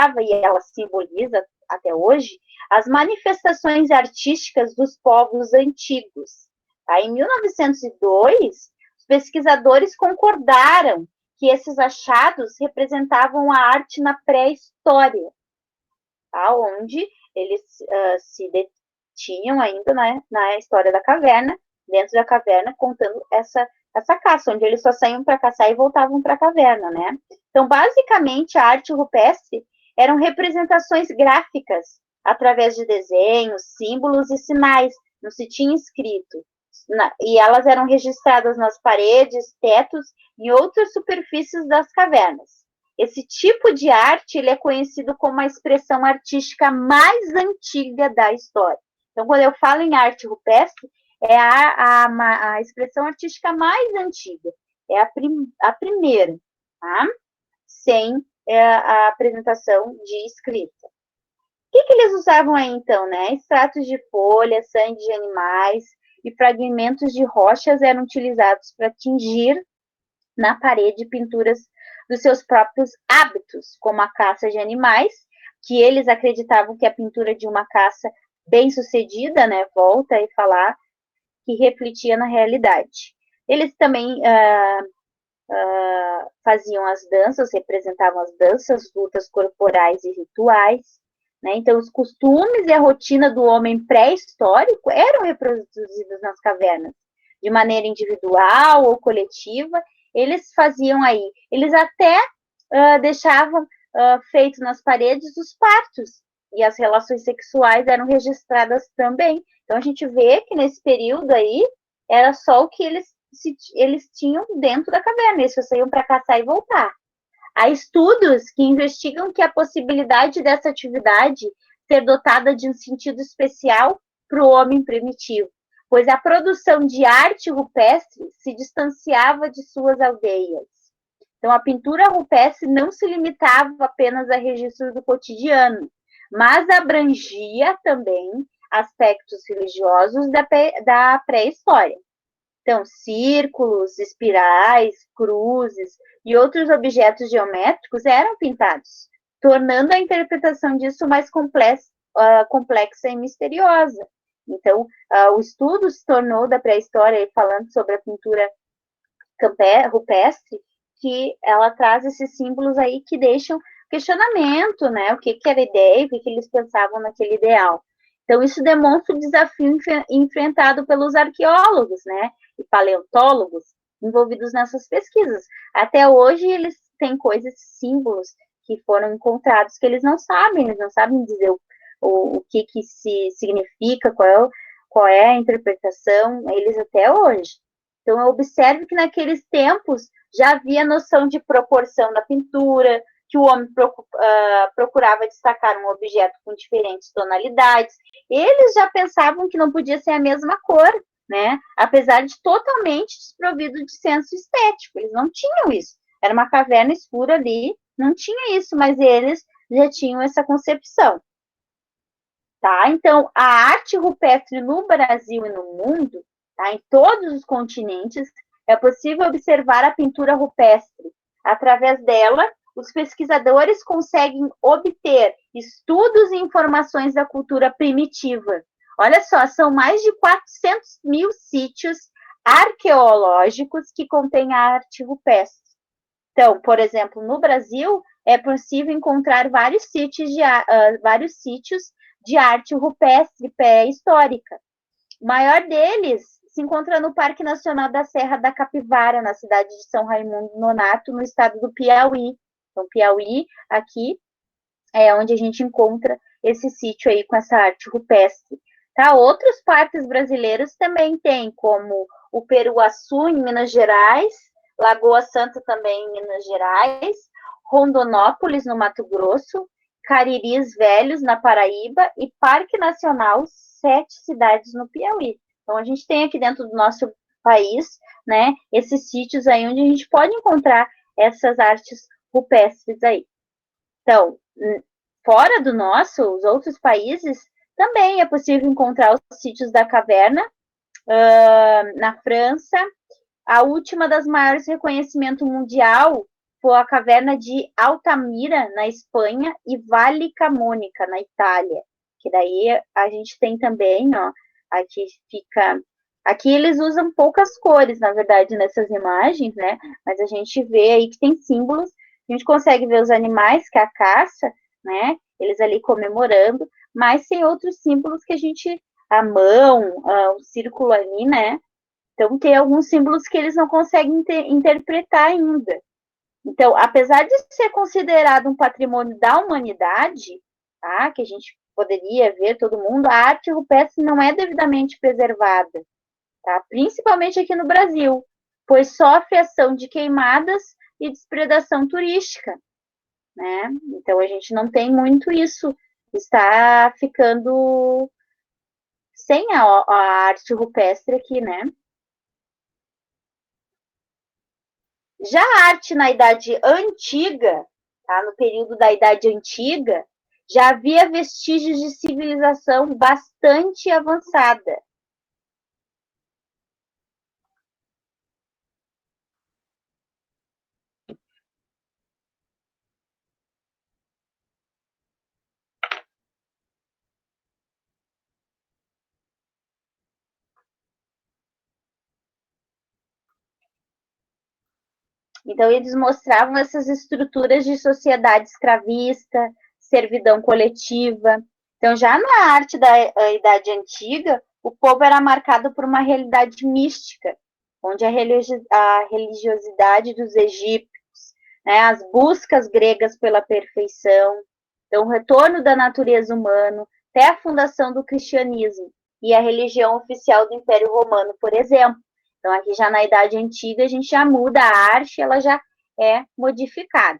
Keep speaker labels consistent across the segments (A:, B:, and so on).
A: simbolizava, e ela simboliza até hoje, as manifestações artísticas dos povos antigos. Aí, em 1902, os pesquisadores concordaram que esses achados representavam a arte na pré-história, tá? Onde eles se detinham ainda, né, na história da caverna, dentro da caverna, contando essa caça, onde eles só saíam para caçar e voltavam para a caverna, né? Então, basicamente, a arte rupestre eram representações gráficas, através de desenhos, símbolos e sinais, não se tinha escrito. E elas eram registradas nas paredes, tetos e outras superfícies das cavernas. Esse tipo de arte ele é conhecido como a expressão artística mais antiga da história. Então, quando eu falo em arte rupestre, é a expressão artística mais antiga, é a primeira, tá? Sem a apresentação de escrita. O que eles usavam aí, então, né? Extratos de folhas, sangue de animais e fragmentos de rochas eram utilizados para tingir na parede pinturas dos seus próprios hábitos, como a caça de animais, que eles acreditavam que a pintura de uma caça bem-sucedida, né? Volta a falar, que refletia na realidade. Eles também faziam as danças, representavam as danças, lutas corporais e rituais, né? Então, os costumes e a rotina do homem pré-histórico eram reproduzidos nas cavernas, de maneira individual ou coletiva. Eles faziam aí, eles até deixavam feito nas paredes os partos, e as relações sexuais eram registradas também. Então, a gente vê que nesse período aí, era só o que eles tinham dentro da caverna, eles só saíam para caçar e voltar. Há estudos que investigam que a possibilidade dessa atividade ser dotada de um sentido especial para o homem primitivo, pois a produção de arte rupestre se distanciava de suas aldeias. Então, a pintura rupestre não se limitava apenas a registros do cotidiano, mas abrangia também aspectos religiosos da pré-história. Então, círculos, espirais, cruzes e outros objetos geométricos eram pintados, tornando a interpretação disso mais complexa e misteriosa. Então, o estudo se tornou da pré-história, falando sobre a pintura rupestre, que ela traz esses símbolos aí que deixam questionamento, né? O que era ideia, o que eles pensavam naquele ideal. Então, isso demonstra o desafio enfrentado pelos arqueólogos, né? E paleontólogos envolvidos nessas pesquisas. Até hoje, eles têm coisas, símbolos que foram encontrados que eles não sabem dizer o que se significa, qual é a interpretação, eles até hoje. Então, eu observo que naqueles tempos já havia noção de proporção na pintura, que o homem procurava destacar um objeto com diferentes tonalidades. Eles já pensavam que não podia ser a mesma cor, né? Apesar de totalmente desprovido de senso estético. Eles não tinham isso. Era uma caverna escura ali, não tinha isso, mas eles já tinham essa concepção. Tá? Então, a arte rupestre no Brasil e no mundo, tá? Em todos os continentes, é possível observar a pintura rupestre. Através dela, os pesquisadores conseguem obter estudos e informações da cultura primitiva. Olha só, são mais de 400 mil sítios arqueológicos que contêm a arte rupestre. Então, por exemplo, no Brasil, é possível encontrar vários sítios de arte rupestre pré-histórica. O maior deles se encontra no Parque Nacional da Serra da Capivara, na cidade de São Raimundo Nonato, no estado do Piauí. Então, Piauí, aqui, é onde a gente encontra esse sítio aí com essa arte rupestre. Tá? Outros parques brasileiros também tem, como o Peruaçu, em Minas Gerais, Lagoa Santa também em Minas Gerais, Rondonópolis, no Mato Grosso, Cariris Velhos, na Paraíba, e Parque Nacional 7 Cidades, no Piauí. Então, a gente tem aqui dentro do nosso país, né, esses sítios aí onde a gente pode encontrar essas artes rupestres aí. Então, fora do nosso, os outros países, também é possível encontrar os sítios da caverna, na França. A última das maiores reconhecimento mundial foi a caverna de Altamira, na Espanha, e Valle Camonica, na Itália. Que daí a gente tem também, ó, aqui fica... Aqui eles usam poucas cores, na verdade, nessas imagens, né? Mas a gente vê aí que tem símbolos, a gente consegue ver os animais, que é a caça, né? Eles ali comemorando, mas tem outros símbolos que a gente... A mão, o círculo ali, né? Então, tem alguns símbolos que eles não conseguem interpretar ainda. Então, apesar de ser considerado um patrimônio da humanidade, tá, que a gente poderia ver todo mundo, a arte rupestre não é devidamente preservada, tá, principalmente aqui no Brasil, pois sofre ação de queimadas e depredação turística, né? Então, a gente não tem muito isso, está ficando sem a arte rupestre aqui, né? Já a arte na Idade Antiga, tá, no período da Idade Antiga, já havia vestígios de civilização bastante avançada. Então, eles mostravam essas estruturas de sociedade escravista, servidão coletiva. Então, já na arte da Idade Antiga, o povo era marcado por uma realidade mística, onde a religiosidade dos egípcios, né, as buscas gregas pela perfeição, então, o retorno da natureza humana, até a fundação do cristianismo e a religião oficial do Império Romano, por exemplo. Então, aqui já na Idade Antiga, a gente já muda a arte, ela já é modificada.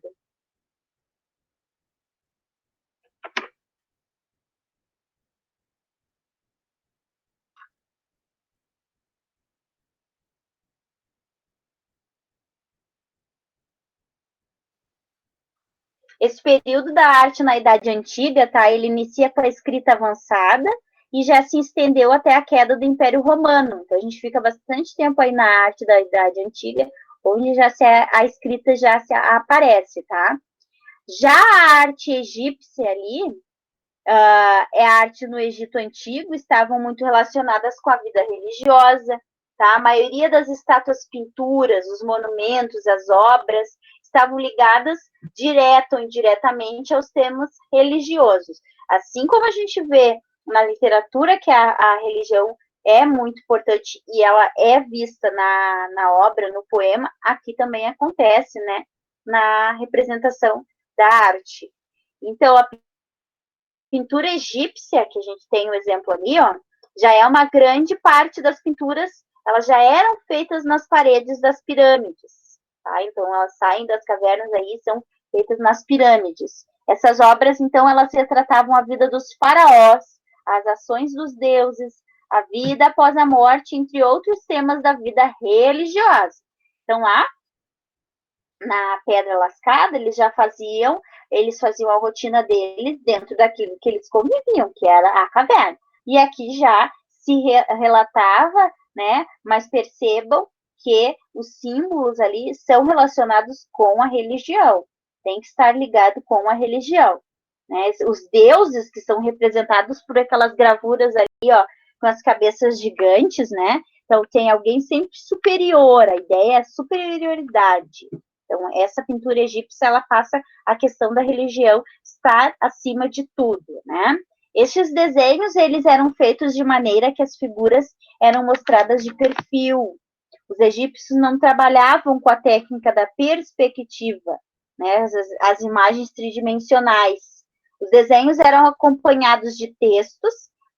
A: Esse período da arte na Idade Antiga, tá? Ele inicia com a escrita avançada e já se estendeu até a queda do Império Romano. Então, a gente fica bastante tempo aí na arte da Idade Antiga, onde a escrita já se aparece, tá? Já a arte egípcia ali, é a arte no Egito Antigo, estavam muito relacionadas com a vida religiosa, tá? A maioria das estátuas, pinturas, os monumentos, as obras, estavam ligadas direto ou indiretamente aos temas religiosos. Assim como a gente vê na literatura que a religião é muito importante e ela é vista na obra, no poema, aqui também acontece, né? Na representação da arte. Então, a pintura egípcia, que a gente tem o um exemplo ali, ó, já é uma grande parte das pinturas, elas já eram feitas nas paredes das pirâmides, tá? Então, elas saem das cavernas aí, são feitas nas pirâmides. Essas obras, então, elas retratavam a vida dos faraós, as ações dos deuses, a vida após a morte, entre outros temas da vida religiosa. Então, lá na Pedra Lascada, eles faziam a rotina deles dentro daquilo que eles conviviam, que era a caverna. E aqui já se relatava, né, mas percebam que os símbolos ali são relacionados com a religião, tem que estar ligado com a religião. Né? Os deuses que são representados por aquelas gravuras ali, ó, com as cabeças gigantes, né? Então tem alguém sempre superior, a ideia é superioridade. Então, essa pintura egípcia, ela passa a questão da religião estar acima de tudo, né? Estes desenhos, eles eram feitos de maneira que as figuras eram mostradas de perfil. Os egípcios não trabalhavam com a técnica da perspectiva, né? As imagens tridimensionais. Os desenhos eram acompanhados de textos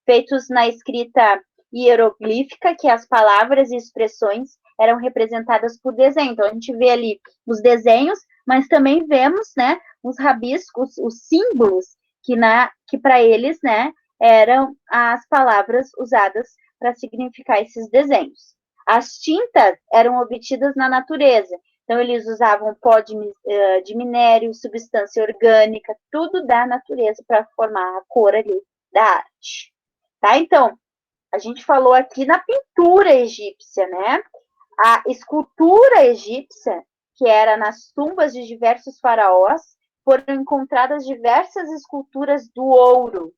A: feitos na escrita hieroglífica, que as palavras e expressões eram representadas por desenho. Então, a gente vê ali os desenhos, mas também vemos, né, os rabiscos, os símbolos, que para eles, né, eram as palavras usadas para significar esses desenhos. As tintas eram obtidas na natureza. Então, eles usavam pó de minério, substância orgânica, tudo da natureza para formar a cor ali da arte. Tá? Então, a gente falou aqui na pintura egípcia, né? A escultura egípcia que era nas tumbas de diversos faraós, foram encontradas diversas esculturas do ouro.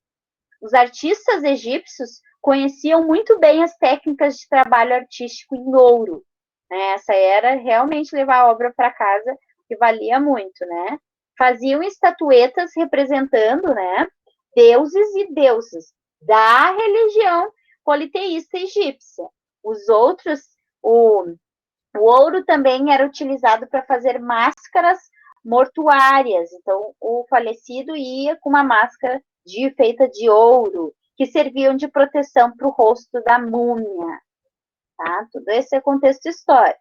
A: Os artistas egípcios conheciam muito bem as técnicas de trabalho artístico em ouro. Essa era realmente levar a obra para casa, que valia muito, né? Faziam estatuetas representando, né, deuses e deusas da religião politeísta egípcia. Os outros, o ouro também era utilizado para fazer máscaras mortuárias. Então, o falecido ia com uma máscara feita de ouro, que serviam de proteção para o rosto da múmia. Tá? Tudo esse é contexto histórico.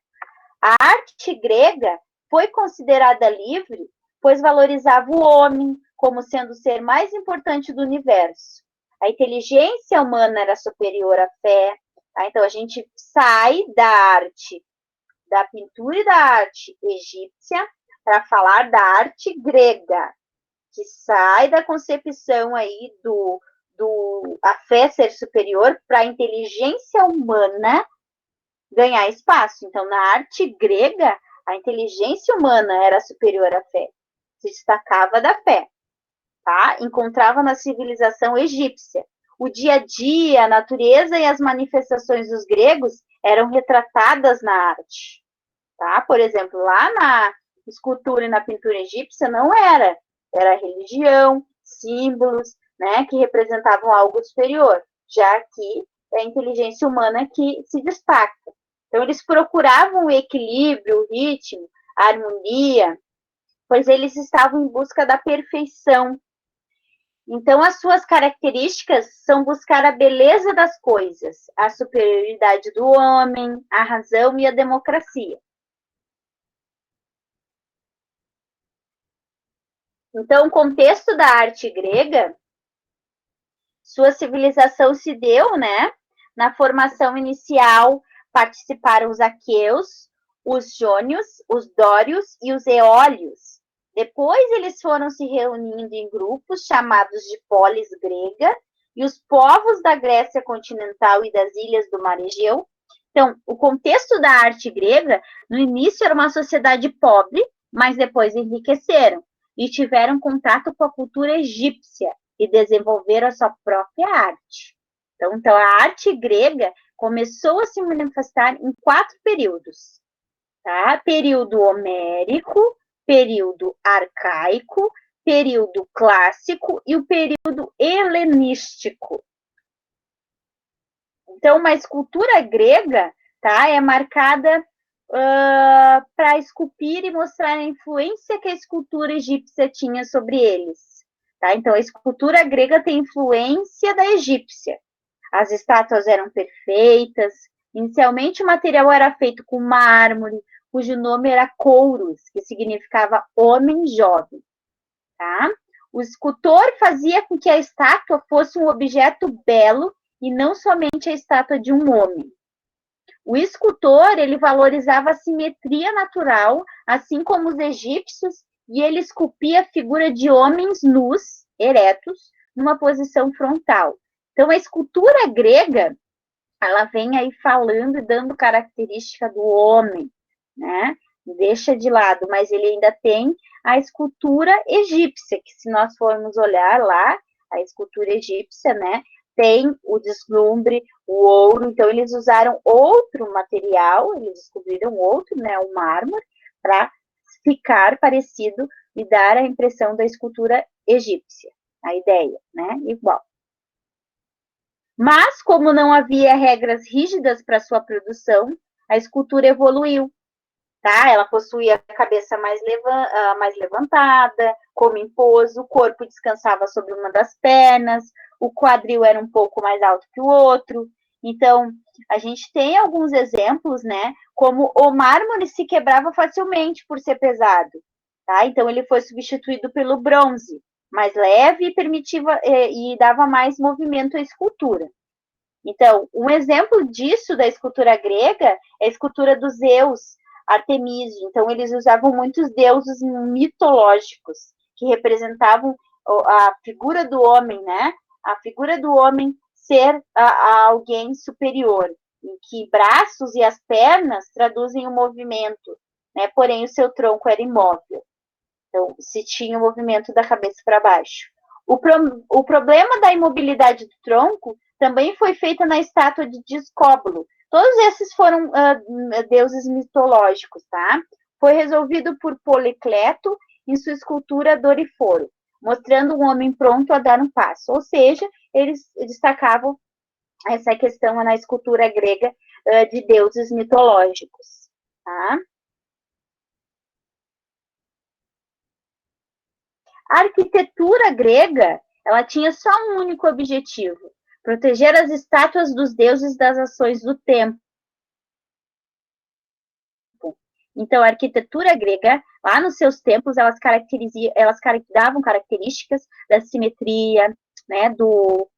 A: A arte grega foi considerada livre, pois valorizava o homem como sendo o ser mais importante do universo. A inteligência humana era superior à fé. Tá? Então, a gente sai da arte, da pintura e da arte egípcia, para falar da arte grega, que sai da concepção aí a fé ser superior para a inteligência humana ganhar espaço. Então, na arte grega, a inteligência humana era superior à fé, se destacava da fé, tá? Encontrava na civilização egípcia. O dia a dia, a natureza e as manifestações dos gregos eram retratadas na arte. Tá? Por exemplo, lá na escultura e na pintura egípcia não era religião, símbolos, né, que representavam algo superior, já que é a inteligência humana que se destaca. Então, eles procuravam o equilíbrio, o ritmo, a harmonia, pois eles estavam em busca da perfeição. Então, as suas características são buscar a beleza das coisas, a superioridade do homem, a razão e a democracia. Então, o contexto da arte grega, sua civilização se deu, né? Na formação inicial, participaram os aqueus, os jônios, os dórios e os eólios. Depois, eles foram se reunindo em grupos chamados de polis grega, e os povos da Grécia continental e das ilhas do Mar Egeu. Então, o contexto da arte grega, no início era uma sociedade pobre, mas depois enriqueceram e tiveram contato com a cultura egípcia e desenvolveram a sua própria arte. Então, a arte grega começou a se manifestar em 4 períodos. Tá? Período homérico, período arcaico, período clássico e o período helenístico. Então, uma escultura grega, tá, é marcada para esculpir e mostrar a influência que a escultura egípcia tinha sobre eles. Tá? Então, a escultura grega tem influência da egípcia. As estátuas eram perfeitas. Inicialmente, o material era feito com mármore, cujo nome era Kouros, que significava homem jovem. Tá? O escultor fazia com que a estátua fosse um objeto belo e não somente a estátua de um homem. O escultor, ele valorizava a simetria natural, assim como os egípcios, e ele esculpia a figura de homens nus, eretos, numa posição frontal. Então, a escultura grega, ela vem aí falando e dando característica do homem, né? Deixa de lado, mas ele ainda tem a escultura egípcia, que se nós formos olhar lá, a escultura egípcia, né? Tem o deslumbre, o ouro, então eles usaram outro material, eles descobriram outro, né, o mármore, para ficar parecido e dar a impressão da escultura egípcia, a ideia, né, igual. Mas, como não havia regras rígidas para sua produção, a escultura evoluiu, tá? Ela possuía a cabeça mais levantada, como em pose, o corpo descansava sobre uma das pernas, o quadril era um pouco mais alto que o outro. Então, a gente tem alguns exemplos, né? Como o mármore se quebrava facilmente por ser pesado, tá? Então, ele foi substituído pelo bronze, mais leve e e dava mais movimento à escultura. Então, um exemplo disso da escultura grega é a escultura dos Zeus, Artemísio. Então, eles usavam muitos deuses mitológicos que representavam a figura do homem, né? A figura do homem ser a alguém superior, em que braços e as pernas traduzem o movimento, né? Porém, o seu tronco era imóvel. Então, se tinha o movimento da cabeça para baixo. O problema da imobilidade do tronco também foi feita na estátua de Discóbulo. Todos esses foram deuses mitológicos, tá? Foi resolvido por Policleto em sua escultura Doriforo, mostrando um homem pronto a dar um passo. Ou seja, eles destacavam essa questão na escultura grega de deuses mitológicos, tá? A arquitetura grega, ela tinha só um único objetivo: proteger as estátuas dos deuses das ações do tempo. Então, a arquitetura grega, lá nos seus templos, elas davam características da simetria, né, do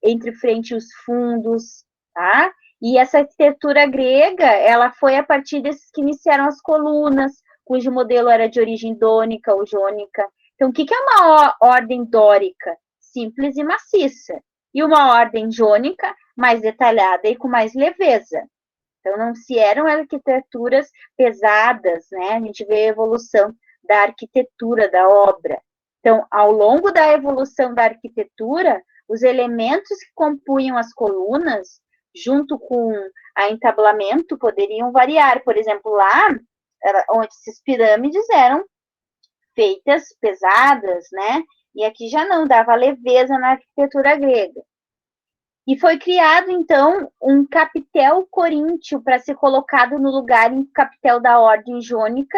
A: entre frente e os fundos, tá? E essa arquitetura grega, ela foi a partir desses que iniciaram as colunas, cujo modelo era de origem dônica ou jônica. Então, o que é uma ordem dórica? Simples e maciça. E uma ordem jônica, mais detalhada e com mais leveza. Então, não se eram arquiteturas pesadas, né? A gente vê a evolução da arquitetura, da obra. Então, ao longo da evolução da arquitetura, os elementos que compunham as colunas, junto com a entablamento, poderiam variar. Por exemplo, lá, onde essas pirâmides eram feitas pesadas, né? E aqui já não, dava leveza na arquitetura grega. E foi criado, então, um capitel coríntio para ser colocado no lugar em capitel da ordem jônica,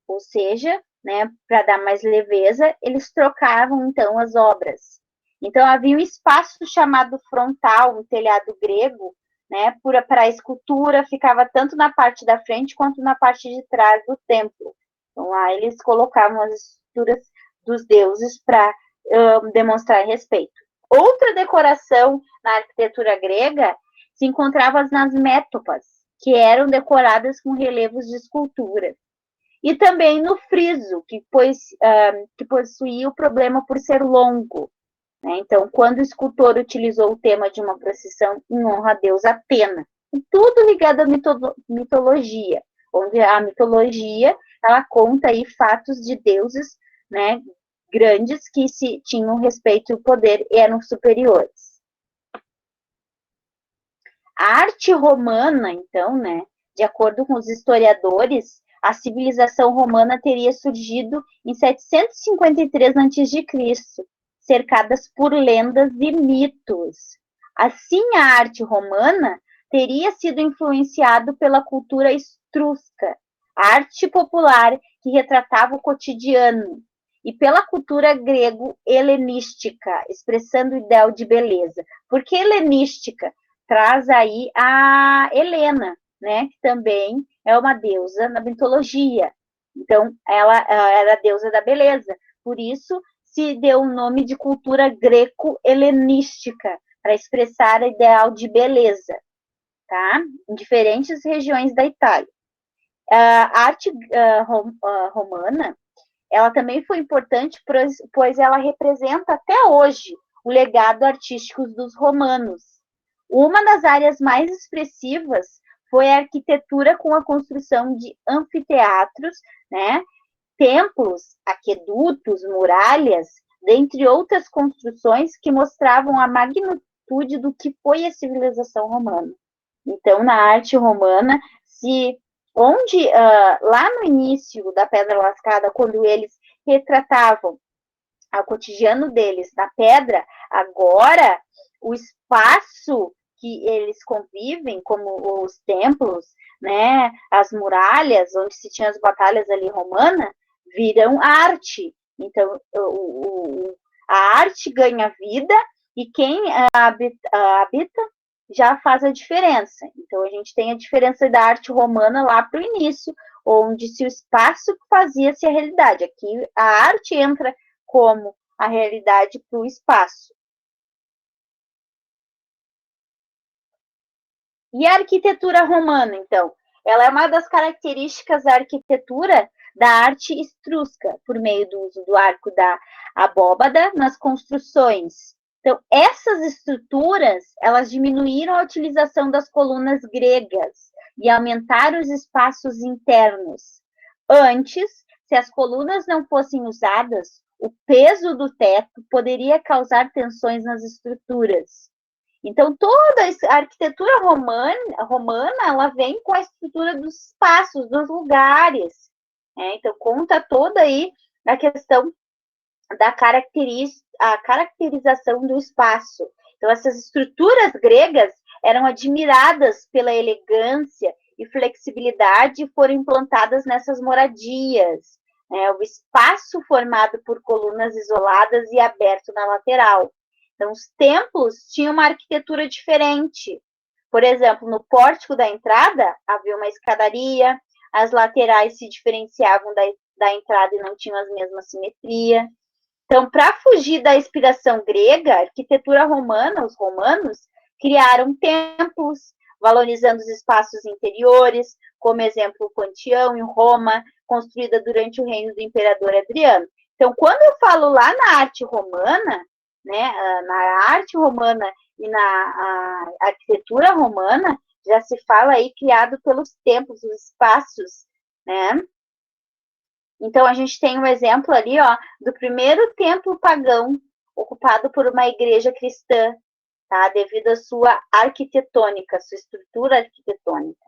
A: ou seja, né, para dar mais leveza, eles trocavam, então, as obras. Então, havia um espaço chamado frontal, um telhado grego, né, para a escultura, ficava tanto na parte da frente quanto na parte de trás do templo. Então, lá eles colocavam as esculturas dos deuses para demonstrar respeito. Outra decoração na arquitetura grega se encontrava nas métopas, que eram decoradas com relevos de escultura. E também no friso, que possuía o problema por ser longo. Né? Então, quando o escultor utilizou o tema de uma procissão em honra a Deus Atena, tudo ligado à mitologia, onde a mitologia ela conta aí fatos de deuses, né, grandes que se tinham respeito e o poder eram superiores. A arte romana, então, né, de acordo com os historiadores, a civilização romana teria surgido em 753 a.C., cercadas por lendas e mitos. Assim, a arte romana teria sido influenciada pela cultura etrusca, arte popular que retratava o cotidiano, e pela cultura grego-helenística, expressando o ideal de beleza. Por que helenística? Traz aí a Helena, né, que também é uma deusa na mitologia. Então, ela era a deusa da beleza. Por isso, se deu o nome de cultura greco-helenística, para expressar o ideal de beleza, tá? Em diferentes regiões da Itália. A arte romana, ela também foi importante, pois ela representa até hoje o legado artístico dos romanos. Uma das áreas mais expressivas foi a arquitetura com a construção de anfiteatros, né, templos, aquedutos, muralhas, dentre outras construções que mostravam a magnitude do que foi a civilização romana. Então, na arte romana, onde lá no início da Pedra Lascada, quando eles retratavam o cotidiano deles na pedra, agora o espaço que eles convivem, como os templos, né, as muralhas, onde se tinha as batalhas ali romanas, viram arte. Então, a arte ganha vida e quem habita já faz a diferença. Então, a gente tem a diferença da arte romana lá para o início, onde se o espaço fazia-se a realidade. Aqui, a arte entra como a realidade para o espaço. E a arquitetura romana, então? Ela é uma das características da arquitetura da arte etrusca, por meio do uso do arco da abóbada nas construções, Então, essas estruturas, elas diminuíram a utilização das colunas gregas e aumentaram os espaços internos. Antes, se as colunas não fossem usadas, o peso do teto poderia causar tensões nas estruturas. Então, toda a arquitetura romana ela vem com a estrutura dos espaços, dos lugares. Né? Então, conta toda aí a questão da caracterização do espaço. Então, essas estruturas gregas eram admiradas pela elegância e flexibilidade e foram implantadas nessas moradias. Né? O espaço formado por colunas isoladas e aberto na lateral. Então, os templos tinham uma arquitetura diferente. Por exemplo, no pórtico da entrada havia uma escadaria, as laterais se diferenciavam da entrada e não tinham a mesma simetria. Então, para fugir da inspiração grega, a arquitetura romana, os romanos criaram templos, valorizando os espaços interiores, como exemplo o Panteão em Roma, construída durante o reino do imperador Adriano. Então, quando eu falo lá na arte romana, né, na arte romana e na arquitetura romana, já se fala aí criado pelos templos, os espaços, né? Então, a gente tem um exemplo ali, ó, do primeiro templo pagão ocupado por uma igreja cristã, tá? Devido à sua arquitetônica, sua estrutura arquitetônica.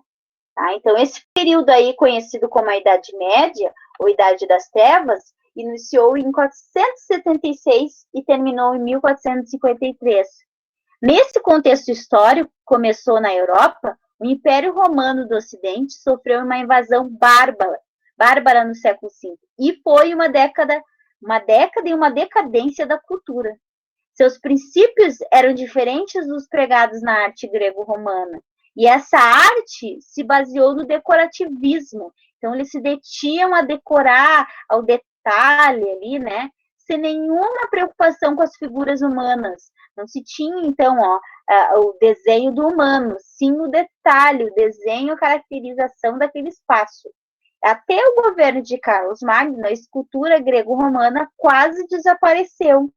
A: Tá? Então, esse período aí, conhecido como a Idade Média, ou Idade das Trevas, iniciou em 476 e terminou em 1453. Nesse contexto histórico, começou na Europa, o Império Romano do Ocidente sofreu uma invasão bárbara no século V, e foi uma década e uma decadência da cultura. Seus princípios eram diferentes dos pregados na arte grego-romana, e essa arte se baseou no decorativismo. Então, eles se detinham a decorar ao detalhe ali, né? Sem nenhuma preocupação com as figuras humanas. Não se tinha, então, o desenho do humano, sim o detalhe, o desenho, a caracterização daquele espaço. Até o governo de Carlos Magno, a escultura grego-romana quase desapareceu.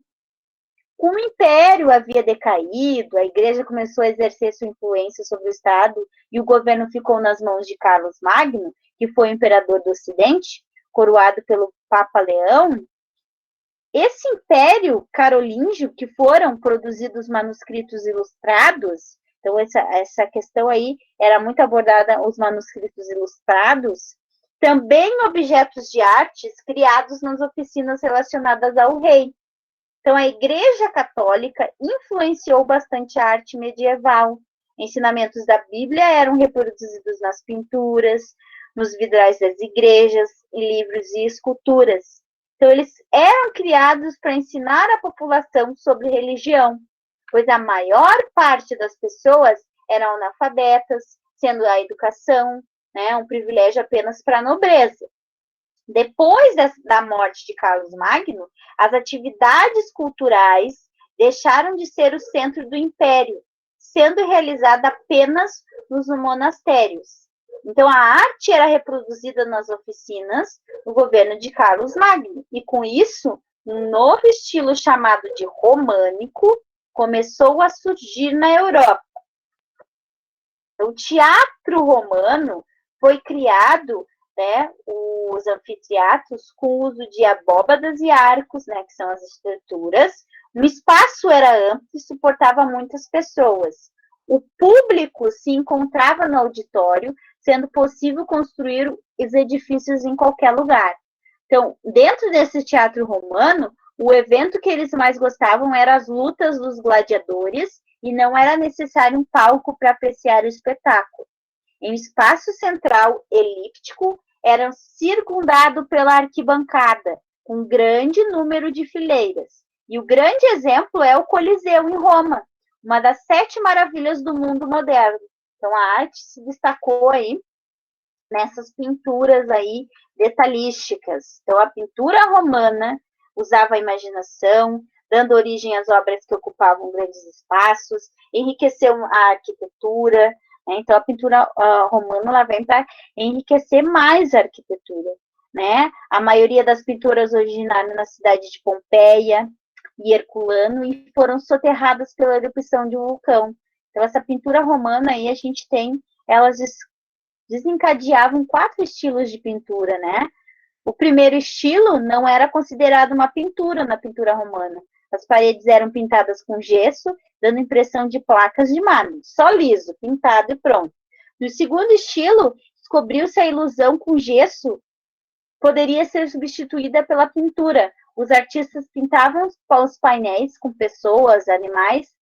A: Com o império havia decaído, a igreja começou a exercer sua influência sobre o Estado e o governo ficou nas mãos de Carlos Magno, que foi o imperador do Ocidente, coroado pelo Papa Leão. Esse império carolíngio, que foram produzidos manuscritos ilustrados, então essa questão aí era muito abordada, os manuscritos ilustrados, também objetos de artes criados nas oficinas relacionadas ao rei. Então, a Igreja Católica influenciou bastante a arte medieval. Ensinamentos da Bíblia eram reproduzidos nas pinturas, nos vidrais das igrejas, em livros e esculturas. Então, eles eram criados para ensinar a população sobre religião, pois a maior parte das pessoas eram analfabetas, sendo a educação, né, um privilégio apenas para a nobreza. Depois da morte de Carlos Magno, as atividades culturais deixaram de ser o centro do império, sendo realizada apenas nos monastérios. Então, a arte era reproduzida nas oficinas do governo de Carlos Magno, e com isso, um novo estilo chamado de românico começou a surgir na Europa. O teatro romano foi criado, né, os anfiteatros com uso de abóbadas e arcos, né, que são as estruturas. O espaço era amplo e suportava muitas pessoas. O público se encontrava no auditório, sendo possível construir os edifícios em qualquer lugar. Então, dentro desse teatro romano, o evento que eles mais gostavam era as lutas dos gladiadores, e não era necessário um palco para apreciar o espetáculo. Em um espaço central elíptico, era circundado pela arquibancada, com um grande número de fileiras. E o grande exemplo é o Coliseu, em Roma, uma das 7 maravilhas do mundo moderno. Então, a arte se destacou aí nessas pinturas aí detalhísticas. Então, a pintura romana usava a imaginação, dando origem às obras que ocupavam grandes espaços, enriqueceu a arquitetura. Né? Então, a pintura romana ela vem para enriquecer mais a arquitetura. Né? A maioria das pinturas originárias na cidade de Pompeia, e Herculano e foram soterradas pela erupção de um vulcão. Então, essa pintura romana aí a gente tem, elas desencadeavam 4 estilos de pintura, né? O primeiro estilo não era considerado uma pintura na pintura romana. As paredes eram pintadas com gesso, dando impressão de placas de mármore, só liso, pintado e pronto. No segundo estilo, descobriu-se a ilusão com gesso poderia ser substituída pela pintura. Os artistas pintavam os painéis com pessoas, animais,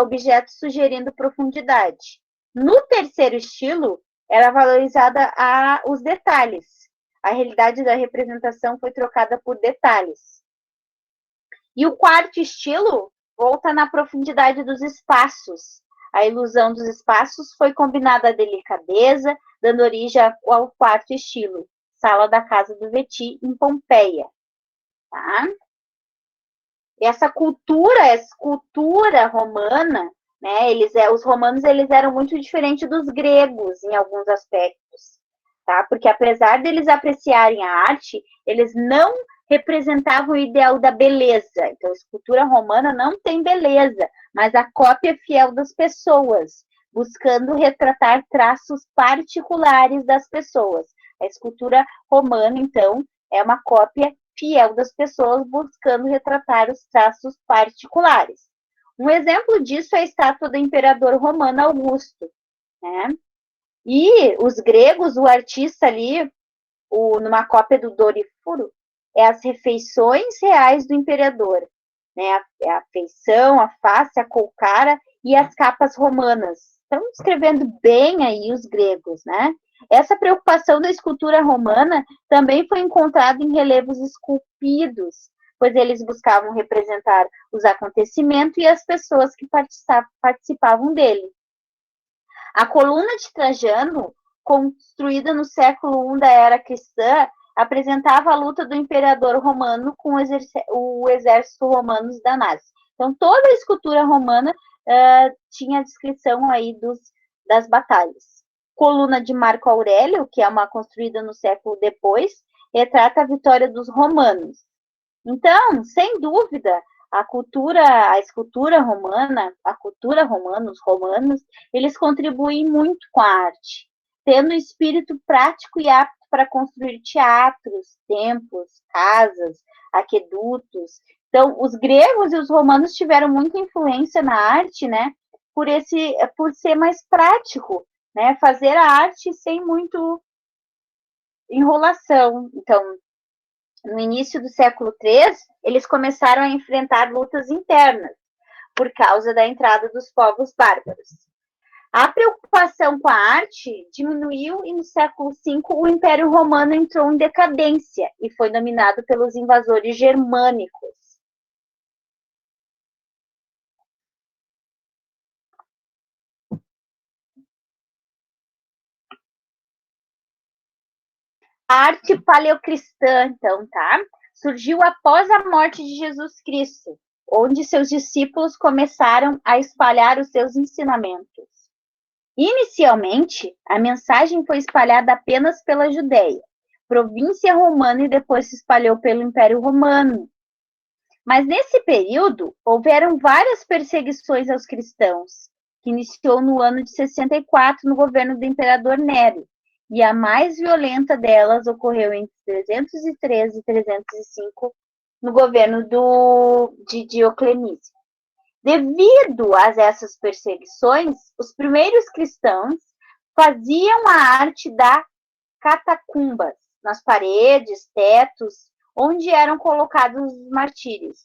A: objetos sugerindo profundidade. No terceiro estilo, era valorizada os detalhes. A realidade da representação foi trocada por detalhes. E o quarto estilo volta na profundidade dos espaços. A ilusão dos espaços foi combinada à delicadeza, dando origem ao quarto estilo, Sala da Casa do Veti, em Pompeia. Tá? Essa escultura romana, né, os romanos eles eram muito diferentes dos gregos em alguns aspectos, tá? Porque apesar deles apreciarem a arte, eles não representavam o ideal da beleza. Então, a escultura romana não tem beleza, mas a cópia fiel das pessoas, buscando retratar traços particulares das pessoas. A escultura romana, então, é uma cópia fiel das pessoas, buscando retratar os traços particulares. Um exemplo disso é a estátua do imperador romano Augusto, né? E os gregos, o artista ali, numa cópia do Doríforo, é as refeições reais do imperador, né? É a feição, a face, a colcara e as capas romanas. Estão descrevendo bem aí os gregos, né? Essa preocupação da escultura romana também foi encontrada em relevos esculpidos, pois eles buscavam representar os acontecimentos e as pessoas que participavam dele. A coluna de Trajano, construída no século I da era cristã, apresentava a luta do imperador romano com o exército romano da Násia. Então, toda a escultura romana tinha a descrição aí das batalhas. Coluna de Marco Aurélio, que é uma construída no século depois, retrata a vitória dos romanos. Então, sem dúvida, a escultura romana, os romanos, eles contribuem muito com a arte, tendo um espírito prático e apto para construir teatros, templos, casas, aquedutos. Então, os gregos e os romanos tiveram muita influência na arte, né? Por ser mais prático, né? Fazer a arte sem muito enrolação. Então, no início do século III, eles começaram a enfrentar lutas internas por causa da entrada dos povos bárbaros. A preocupação com a arte diminuiu e no século V o Império Romano entrou em decadência e foi dominado pelos invasores germânicos. A arte paleocristã, então, tá? Surgiu após a morte de Jesus Cristo, onde seus discípulos começaram a espalhar os seus ensinamentos. Inicialmente, a mensagem foi espalhada apenas pela Judéia, província romana, e depois se espalhou pelo Império Romano. Mas nesse período, houveram várias perseguições aos cristãos, que iniciou no ano de 64 no governo do imperador Nero, e a mais violenta delas ocorreu entre 313 e 305 no governo de Diocleciano. Devido a essas perseguições, os primeiros cristãos faziam a arte das catacumbas, nas paredes, tetos, onde eram colocados os martírios.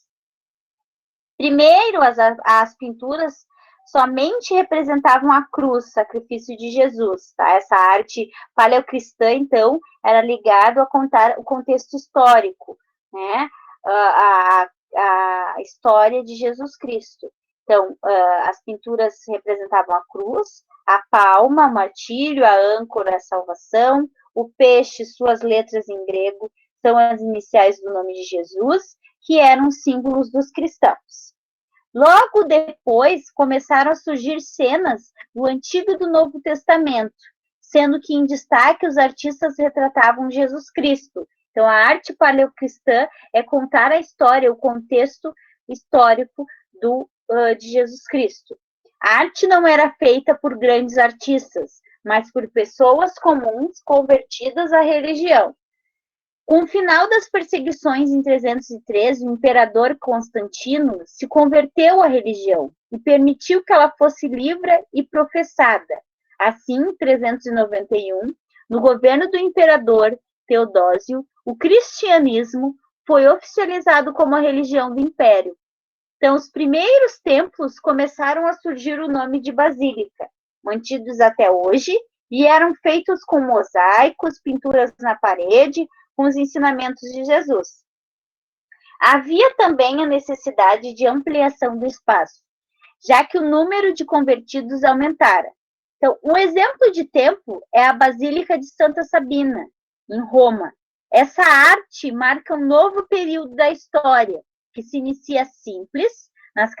A: Primeiro, as pinturas somente representavam a cruz, sacrifício de Jesus. Tá? Essa arte paleocristã, então, era ligada a contar o contexto histórico, né? A história de Jesus Cristo. Então, as pinturas representavam a cruz, a palma, o martírio, a âncora, a salvação, o peixe, suas letras em grego, são as iniciais do nome de Jesus, que eram símbolos dos cristãos. Logo depois, começaram a surgir cenas do Antigo e do Novo Testamento, sendo que em destaque os artistas retratavam Jesus Cristo, Então, a arte paleocristã é contar a história, o contexto histórico de Jesus Cristo. A arte não era feita por grandes artistas, mas por pessoas comuns convertidas à religião. Com o final das perseguições em 313, o imperador Constantino se converteu à religião e permitiu que ela fosse livre e professada. Assim, em 391, no governo do imperador Teodósio, o cristianismo foi oficializado como a religião do império. Então, os primeiros templos começaram a surgir o nome de basílica, mantidos até hoje, e eram feitos com mosaicos, pinturas na parede, com os ensinamentos de Jesus. Havia também a necessidade de ampliação do espaço, já que o número de convertidos aumentara. Então, um exemplo de templo é a Basílica de Santa Sabina, em Roma. Essa arte marca um novo período da história, que se inicia simples, nas